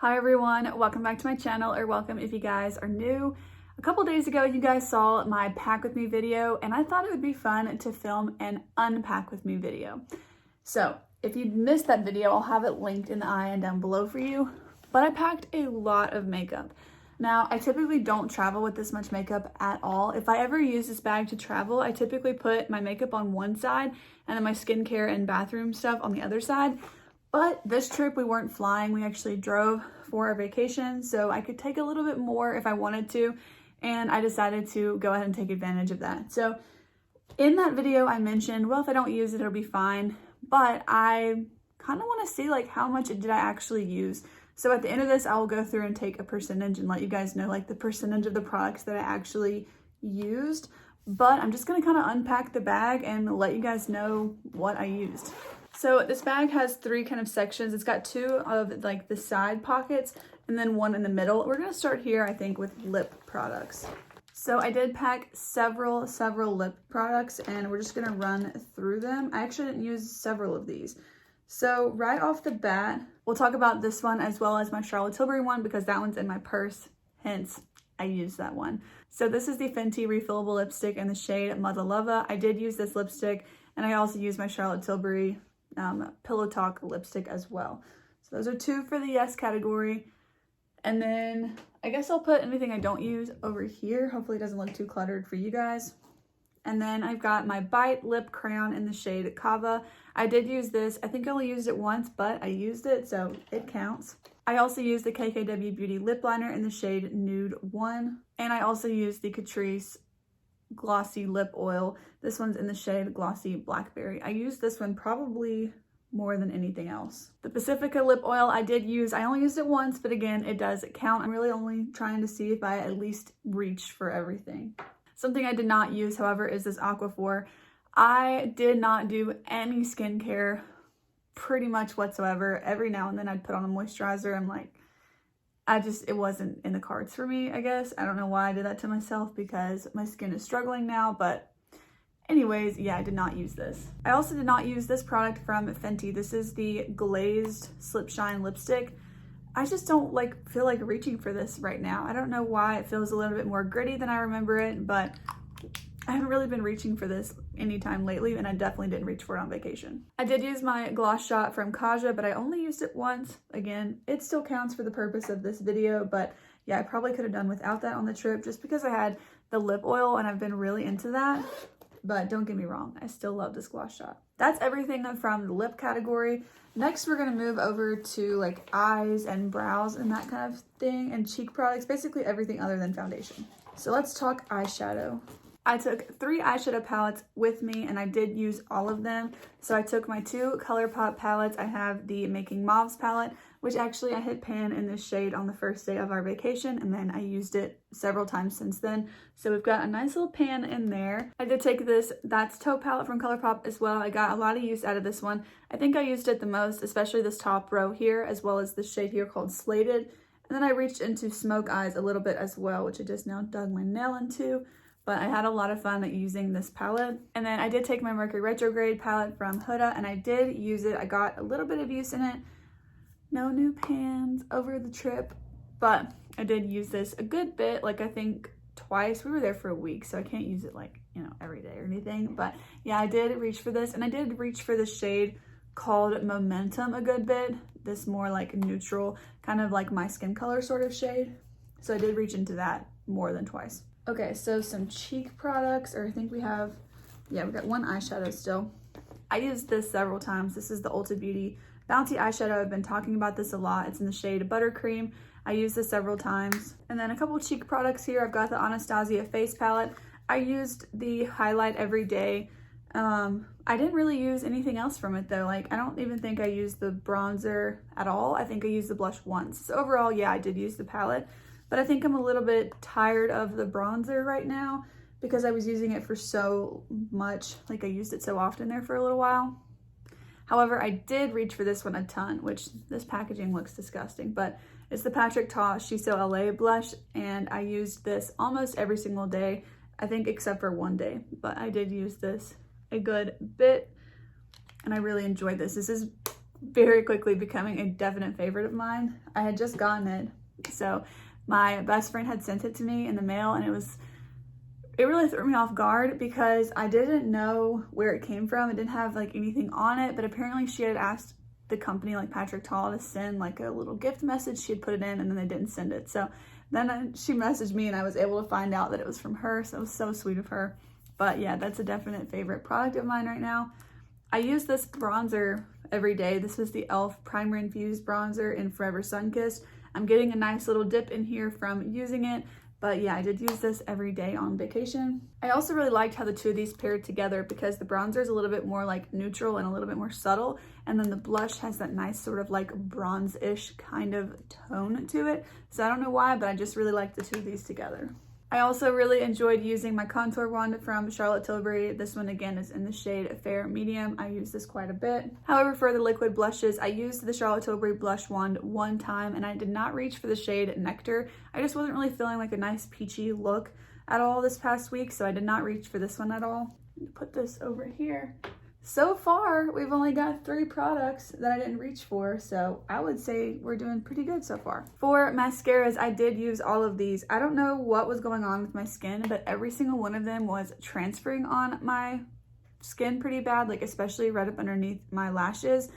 Hi everyone, welcome back to my channel, or welcome if you guys are new. A couple days ago you guys saw my pack with me video and I thought it would be fun to film an unpack with me video. So if you missed that video, I'll have it linked in the eye down below for you. But I packed a lot of makeup. Now I typically don't travel with this much makeup at all. If I ever use this bag to travel, I typically put my makeup on one side and then my skincare and bathroom stuff on the other side. But this trip we weren't flying, we actually drove for our vacation, so I could take a little bit more if I wanted to, and I decided to go ahead and take advantage of that. So in that video I mentioned, well, if I don't use it, it'll be fine, but I kind of want to see like how much did I actually use. So at the end of this, I will go through and take a percentage and let you guys know like the percentage of the products that I actually used, but I'm just going to kind of unpack the bag and let you guys know what I used. So this bag has three kind of sections. It's got two of like the side pockets and then one in the middle. We're gonna start here, I think, with lip products. So I did pack several lip products and we're just gonna run through them. I actually didn't use several of these. So right off the bat, we'll talk about this one as well as my Charlotte Tilbury one because that one's in my purse, hence I used that one. So this is the Fenty refillable lipstick in the shade Mother Lova. I did use this lipstick and I also used my Charlotte Tilbury Pillow Talk lipstick as well. So those are two for the yes category. And then I guess I'll put anything I don't use over here. Hopefully it doesn't look too cluttered for you guys. And then I've got my Bite lip crayon in the shade Kava. I did use this. I think I only used it once, but I used it, so it counts. I also used the KKW Beauty lip liner in the shade Nude 1. And I also used the Catrice glossy lip oil. This one's in the shade Glossy Blackberry. I used this one probably more than anything else. The Pacifica lip oil I did use. I only used it once, but again, it does count. I'm really only trying to see if I at least reached for everything. Something I did not use, however, is this Aquaphor. I did not do any skincare pretty much whatsoever. Every now and then I'd put on a moisturizer. I'm like, it wasn't in the cards for me, I guess. I don't know why I did that to myself because my skin is struggling now, but anyways, yeah, I did not use this. I also did not use this product from Fenty. This is the Glazed Slip Shine Lipstick. I just don't feel like reaching for this right now. I don't know why. It feels a little bit more gritty than I remember it, but I haven't really been reaching for this anytime lately, and I definitely didn't reach for it on vacation. I did use my gloss shot from Kaja, but I only used it once. Again, it still counts for the purpose of this video, but yeah, I probably could have done without that on the trip just because I had the lip oil and I've been really into that. But don't get me wrong, I still love this gloss shot. That's everything from the lip category. Next, we're gonna move over to like eyes and brows and that kind of thing, and cheek products, basically everything other than foundation. So let's talk eyeshadow. I took 3 eyeshadow palettes with me and I did use all of them. So I took my 2 ColourPop palettes. I have the Making Mauves palette, which actually I hit pan in this shade on the first day of our vacation, and then I used it several times since then. So we've got a nice little pan in there. I did take this That's Taupe palette from ColourPop as well. I got a lot of use out of this one. I think I used it the most, especially this top row here, as well as this shade here called Slated. And then I reached into Smoke Eyes a little bit as well, which I just now dug my nail into. But I had a lot of fun using this palette. And then I did take my Mercury Retrograde palette from Huda and I did use it. I got a little bit of use in it. No new pans over the trip, but I did use this a good bit, like I think twice. We were there for a week, so I can't use it like, you know, every day or anything. But yeah, I did reach for this, and I did reach for the shade called Momentum a good bit. This more like neutral, kind of like my skin color sort of shade. So I did reach into that more than twice. Okay, so some cheek products, or I think we've got one eyeshadow still. I used this several times. This is the Ulta Beauty Bounty eyeshadow. I've been talking about this a lot. It's in the shade Buttercream. I used this several times. And then a couple cheek products here. I've got the Anastasia face palette. I used the highlight every day. I didn't really use anything else from it though. Like, I don't even think I used the bronzer at all. I think I used the blush once. So overall, yeah, I did use the palette. But I think I'm a little bit tired of the bronzer right now because I was using it for so much. Like, I used it so often there for a little while. However, I did reach for this one a ton, which this packaging looks disgusting, but it's the Patrick Ta Shiso LA blush, and I used this almost every single day, I think except for one day, but I did use this a good bit, and I really enjoyed this. This is very quickly becoming a definite favorite of mine. I had just gotten it, so my best friend had sent it to me in the mail, and it really threw me off guard because I didn't know where it came from. It didn't have like anything on it, but apparently she had asked the company, like Patrick Tall, to send like a little gift message. She had put it in and then they didn't send it. So then she messaged me and I was able to find out that it was from her. So it was so sweet of her. But yeah, that's a definite favorite product of mine right now. I use this bronzer every day. This is the e.l.f. Primer Infused Bronzer in Forever Sunkissed. I'm getting a nice little dip in here from using it. But yeah, I did use this every day on vacation. I also really liked how the two of these paired together because the bronzer is a little bit more like neutral and a little bit more subtle. And then the blush has that nice sort of like bronze-ish kind of tone to it. So I don't know why, but I just really like the two of these together. I also really enjoyed using my contour wand from Charlotte Tilbury. This one again is in the shade Fair Medium. I use this quite a bit. However, for the liquid blushes, I used the Charlotte Tilbury blush wand one time and I did not reach for the shade Nectar. I just wasn't really feeling like a nice peachy look at all this past week, so I did not reach for this one at all. Put this over here. So far, we've only got 3 products that I didn't reach for, so I would say we're doing pretty good so far. For mascaras, I did use all of these. I don't know what was going on with my skin, but every single one of them was transferring on my skin pretty bad, like especially right up underneath my lashes.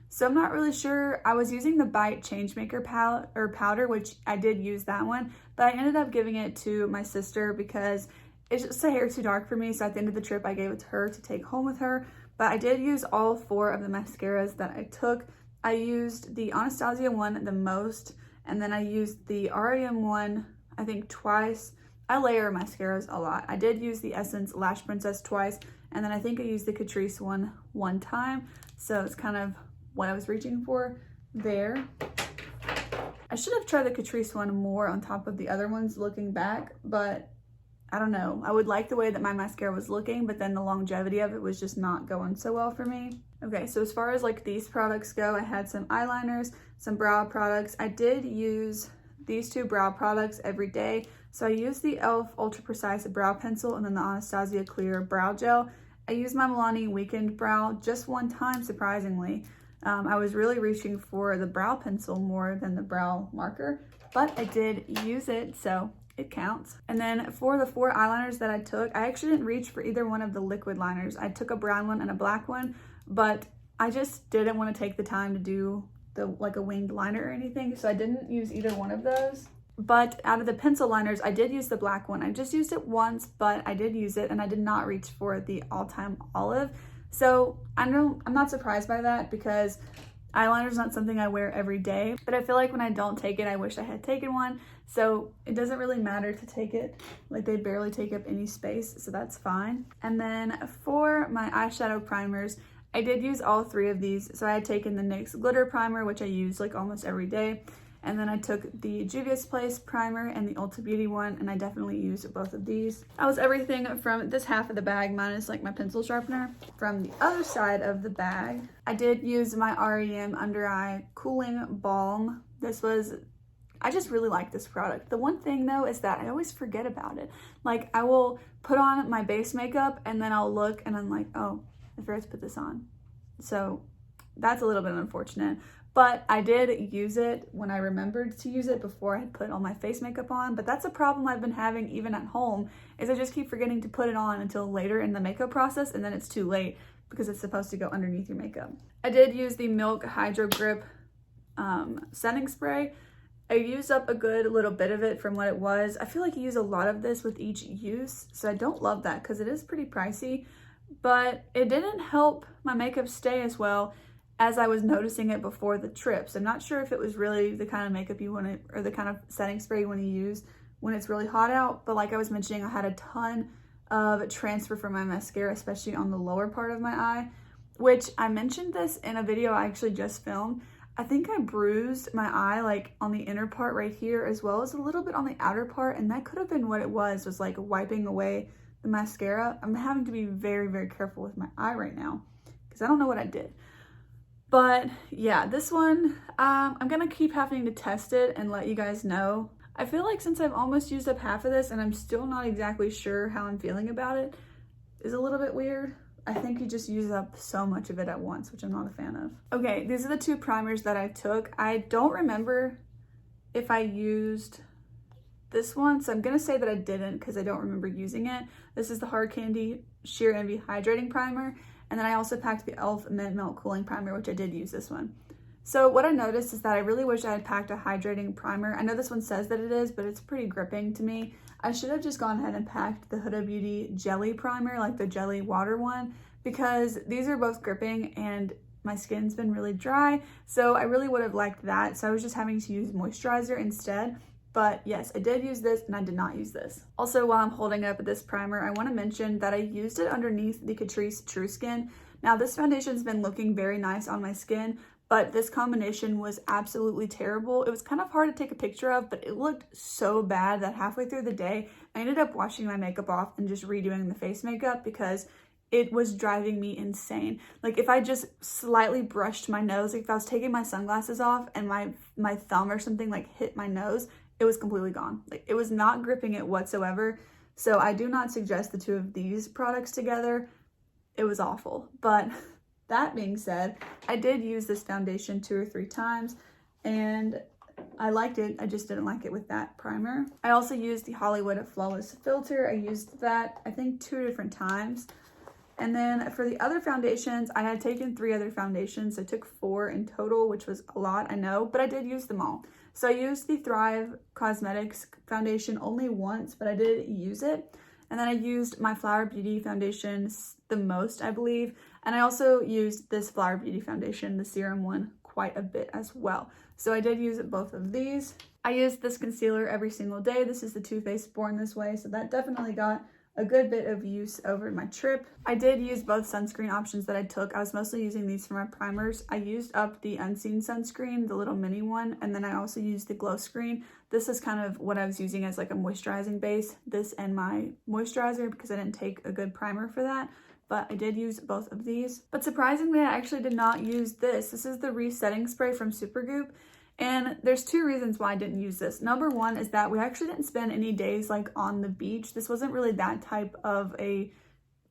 So I'm not really sure. I was using the Bite Changemaker powder, which I did use that one, but I ended up giving it to my sister because it's just a hair too dark for me. So at the end of the trip, I gave it to her to take home with her. But I did use all 4 of the mascaras that I took. I used the Anastasia one the most, and then I used the REM one, I think twice. I layer mascaras a lot. I did use the Essence Lash Princess twice, and then I think I used the Catrice one time. So it's kind of what I was reaching for there. I should have tried the Catrice one more on top of the other ones looking back, but I don't know. I would like the way that my mascara was looking, but then the longevity of it was just not going so well for me. Okay, so as far as like these products go, I had some eyeliners, some brow products. I did use these 2 brow products every day. So I used the e.l.f. Ultra Precise Brow Pencil and then the Anastasia Clear Brow Gel. I used my Milani Weekend Brow just one time, surprisingly. I was really reaching for the brow pencil more than the brow marker, but I did use it, so it counts. And then for the 4 eyeliners that I took, I actually didn't reach for either one of the liquid liners. I took a brown one and a black one, but I just didn't want to take the time to do like a winged liner or anything, so I didn't use either one of those. But out of the pencil liners, I did use the black one. I just used it once, but I did use it and I did not reach for the All Time Olive. So I'm not surprised by that because eyeliner is not something I wear every day, but I feel like when I don't take it, I wish I had taken one. So it doesn't really matter to take it. Like they barely take up any space, so that's fine. And then for my eyeshadow primers, I did use all 3 of these. So I had taken the NYX Glitter Primer, which I use like almost every day. And then I took the Juvia's Place primer and the Ulta Beauty one, and I definitely used both of these. That was everything from this half of the bag, minus like my pencil sharpener. From the other side of the bag, I did use my REM Under Eye Cooling Balm. I just really like this product. The one thing though is that I always forget about it. Like I will put on my base makeup and then I'll look and I'm like, oh, I forgot to put this on. So that's a little bit unfortunate. But I did use it when I remembered to use it before I had put all my face makeup on. But that's a problem I've been having even at home, is I just keep forgetting to put it on until later in the makeup process, and then it's too late because it's supposed to go underneath your makeup. I did use the Milk Hydro Grip setting spray. I used up a good little bit of it from what it was. I feel like you use a lot of this with each use, so I don't love that because it is pretty pricey. But it didn't help my makeup stay as well as I was noticing it before the trips. I'm not sure if it was really the kind of makeup you want to, or the kind of setting spray you want to use when it's really hot out. But like I was mentioning, I had a ton of transfer from my mascara, especially on the lower part of my eye, which I mentioned this in a video I actually just filmed. I think I bruised my eye like on the inner part right here, as well as a little bit on the outer part, and that could have been what it was like wiping away the mascara. I'm having to be very, very careful with my eye right now because I don't know what I did. But yeah, this one, I'm gonna keep having to test it and let you guys know. I feel like since I've almost used up half of this and I'm still not exactly sure how I'm feeling about it, is a little bit weird. I think you just use up so much of it at once, which I'm not a fan of. Okay, these are the 2 primers that I took. I don't remember if I used this one, so I'm gonna say that I didn't because I don't remember using it. This is the Hard Candy Sheer Envy Hydrating Primer, and then I also packed the e.l.f. Mint Melt Cooling Primer, which I did use this one. So what I noticed is that I really wish I had packed a hydrating primer. I know this one says that it is, but it's pretty gripping to me. I should have just gone ahead and packed the Huda Beauty Jelly Primer, like the jelly water one, because these are both gripping and my skin's been really dry. So I really would have liked that. So I was just having to use moisturizer instead. But yes, I did use this and I did not use this. Also, while I'm holding up this primer, I want to mention that I used it underneath the Catrice True Skin. Now this foundation's been looking very nice on my skin, but this combination was absolutely terrible. It was kind of hard to take a picture of, but it looked so bad that halfway through the day, I ended up washing my makeup off and just redoing the face makeup because it was driving me insane. Like if I just slightly brushed my nose, like if I was taking my sunglasses off and my thumb or something like hit my nose, it was completely gone. Like it was not gripping it whatsoever. So I do not suggest the 2 of these products together. It was awful. But that being said, I did use this foundation 2 or 3 times and I liked it. I just didn't like it with that primer. I also used the Hollywood Flawless Filter. I used that, I think, 2 different times. And then for the other foundations, I had taken 3 other foundations. I took 4 in total, which was a lot, I know, but I did use them all. So I used the Thrive Cosmetics foundation only once, but I did use it. And then I used my Flower Beauty foundation the most, I believe. And I also used this Flower Beauty foundation, the serum one, quite a bit as well. So I did use both of these. I used this concealer every single day. This is the Too Faced Born This Way, so that definitely got a good bit of use over my trip. I did use both sunscreen options that I took. I was mostly using these for my primers. I used up the Unseen sunscreen, the little mini one, and then I also used the Glow Screen. This is kind of what I was using as like a moisturizing base, this and my moisturizer, because I didn't take a good primer for that. But I did use both of these. But surprisingly, I actually did not use this. This is the Resetting Spray from Supergoop. And there's 2 reasons why I didn't use this. Number 1 is that we actually didn't spend any days like on the beach. This wasn't really that type of a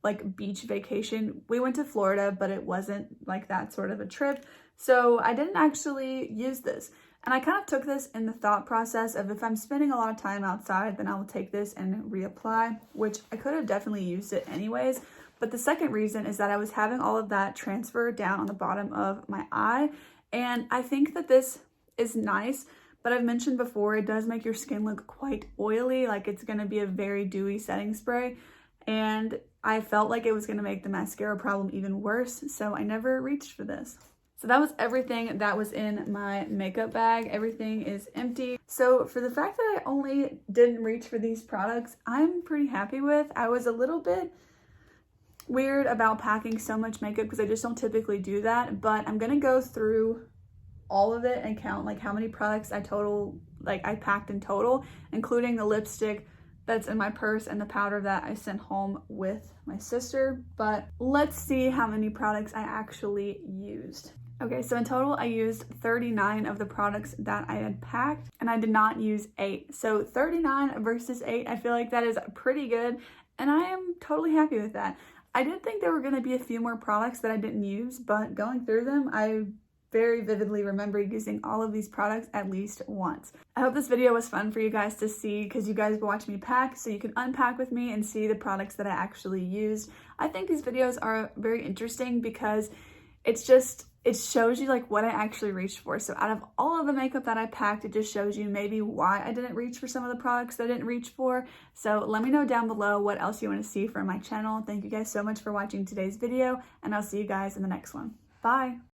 like beach vacation. We went to Florida, but it wasn't like that sort of a trip. So I didn't actually use this. And I kind of took this in the thought process of if I'm spending a lot of time outside, then I will take this and reapply, which I could have definitely used it anyways. But the second reason is that I was having all of that transfer down on the bottom of my eye. And I think that this is nice, but I've mentioned before, it does make your skin look quite oily, like it's going to be a very dewy setting spray, and I felt like it was going to make the mascara problem even worse, so I never reached for this. So that was everything that was in my makeup bag. Everything is empty. So for the fact that I only didn't reach for these products, I'm pretty happy with. I was a little bit weird about packing so much makeup because I just don't typically do that, but I'm going to go through all of it and count like how many products I packed in total, including the lipstick that's in my purse and the powder that I sent home with my sister. But let's see how many products I actually used. Okay, so in total I used 39 of the products that I had packed, and I did not use 8. So 39 versus 8, I feel like that is pretty good, and I am totally happy with that. I did think there were going to be a few more products that I didn't use, but going through them, I very vividly remember using all of these products at least once. I hope this video was fun for you guys to see because you guys watch me pack, so you can unpack with me and see the products that I actually used. I think these videos are very interesting because it shows you like what I actually reached for. So out of all of the makeup that I packed, it just shows you maybe why I didn't reach for some of the products that I didn't reach for. So let me know down below what else you want to see from my channel. Thank you guys so much for watching today's video, and I'll see you guys in the next one. Bye!